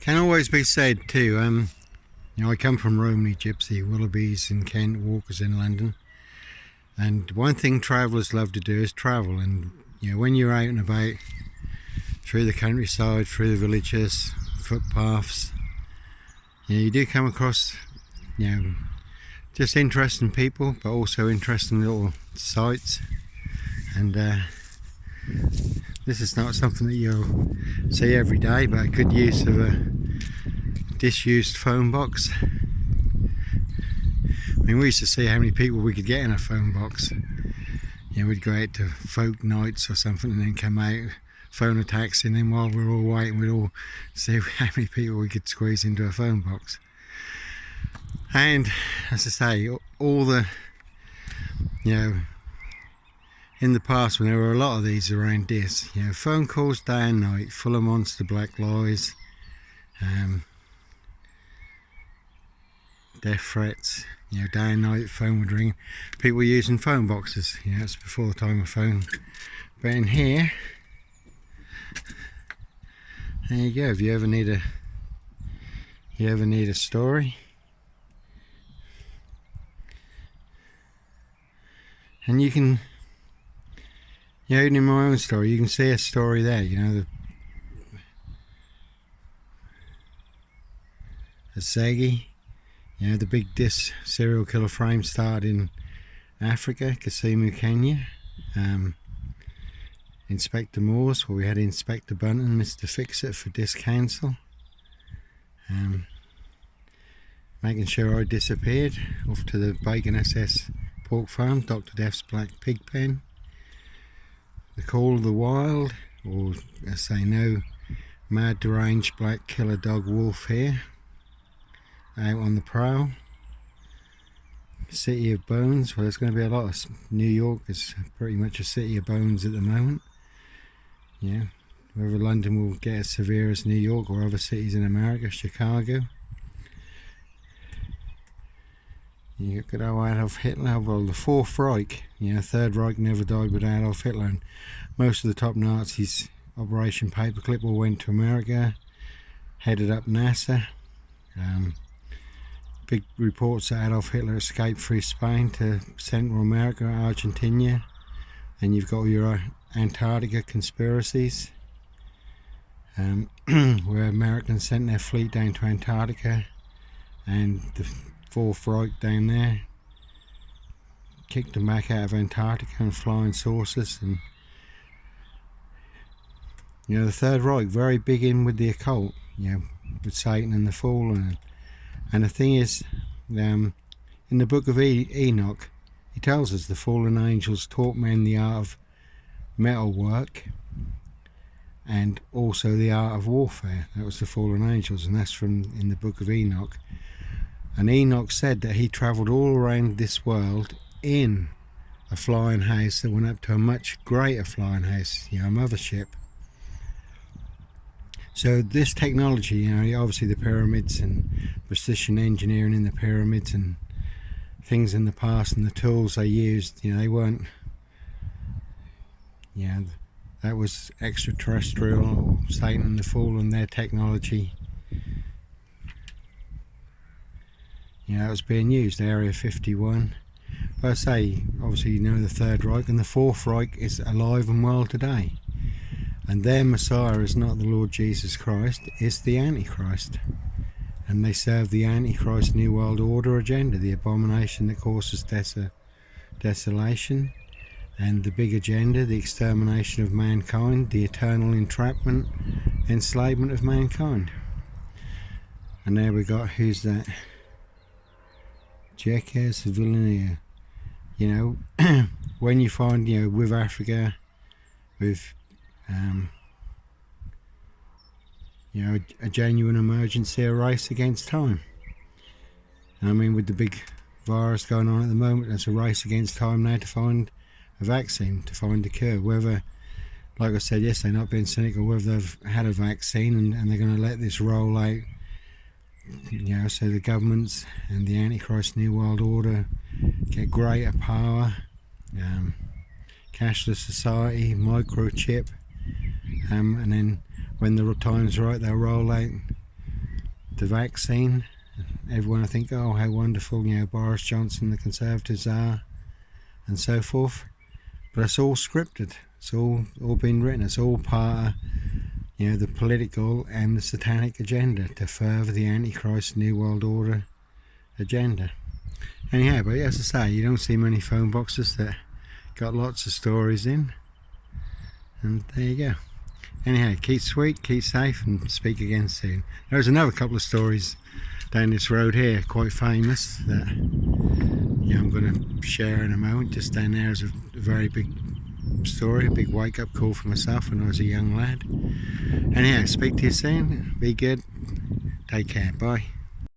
Can always be said too. I come from Romney, Gypsy, Willoughbys in Kent, Walkers in London, and one thing travellers love to do is travel. And when you're out and about through the countryside, through the villages, footpaths, you do come across, just interesting people, but also interesting little sights. And this is not something that you'll see every day, but a good use of a disused phone box. I mean, we used to see how many people we could get in a phone box. We'd go out to folk nights or something and then come out, phone a taxi, and then while we were all waiting, we'd all see how many people we could squeeze into a phone box. And as I say, all the, in the past when there were a lot of these around this, phone calls day and night, full of monster black lies, death threats, day and night, phone would ring, people using phone boxes, it's before the time of phone. But in here, there you go, if you ever need a story, and you can, even in my own story, you can see a story there, the Zaggy, the big disc serial killer frame started in Africa, Kisumu, Kenya. Inspector Morse, where we had Inspector Bunton, Mr. Fix-It for Disc Council. Making sure I disappeared, off to the Bacon SS Pork Farm, Dr. Death's Black Pig Pen. The Call of the Wild, or I say no mad deranged black killer dog wolf here, out on the prowl. City of Bones, well, there's going to be a lot of, New York is pretty much a city of bones at the moment. Whether London will get as severe as New York or other cities in America, Chicago. You got good old Adolf Hitler, well, the Fourth Reich, Third Reich never died with Adolf Hitler, and most of the top Nazis, Operation Paperclip, all went to America, headed up NASA. Big reports that Adolf Hitler escaped through Spain to Central America, Argentina. Then you've got all your Antarctica conspiracies, where Americans sent their fleet down to Antarctica, and the Fourth Reich down there kicked them back out of Antarctica and flying saucers. And the Third Reich, very big in with the occult, with Satan and the Fallen. And the thing is, in the book of Enoch, he tells us the fallen angels taught men the art of metalwork and also the art of warfare. That was the fallen angels, and that's in the book of Enoch. And Enoch said that he travelled all around this world in a flying house that went up to a much greater flying house, a mothership. So this technology, obviously the pyramids and precision engineering in the pyramids and things in the past and the tools they used, they weren't, that was extraterrestrial, or Satan and the Fallen, their technology. It was being used, Area 51. But I say, obviously the Third Reich, and the Fourth Reich is alive and well today. And their Messiah is not the Lord Jesus Christ, it's the Antichrist. And they serve the Antichrist New World Order agenda, the abomination that causes desolation, and the big agenda, the extermination of mankind, the eternal entrapment, enslavement of mankind. And there we got, who's that? Jacques Villeneuve. When you find, with Africa, with a genuine emergency, a race against time. And I mean, with the big virus going on at the moment, there's a race against time now to find a vaccine, to find a cure. Whether, like I said yesterday, not being cynical, whether they've had a vaccine and they're going to let this roll out, so the governments and the Antichrist New World Order get greater power, cashless society, microchip, and then when the time's right, they'll roll out the vaccine. Everyone I think, oh, how wonderful, you know, Boris Johnson, the Conservatives are, and so forth. But it's all scripted. It's all been written. It's all part of, you know, the political and the satanic agenda to further the Antichrist New World Order agenda. Anyhow, but as I say, you don't see many phone boxes that got lots of stories in. And there you go. Anyhow, keep sweet, keep safe, and speak again soon. There's another couple of stories down this road here, quite famous, that I'm going to share in a moment. Just down there is a very big story, a big wake-up call for myself when I was a young lad. Anyhow, speak to you soon. Be good. Take care. Bye.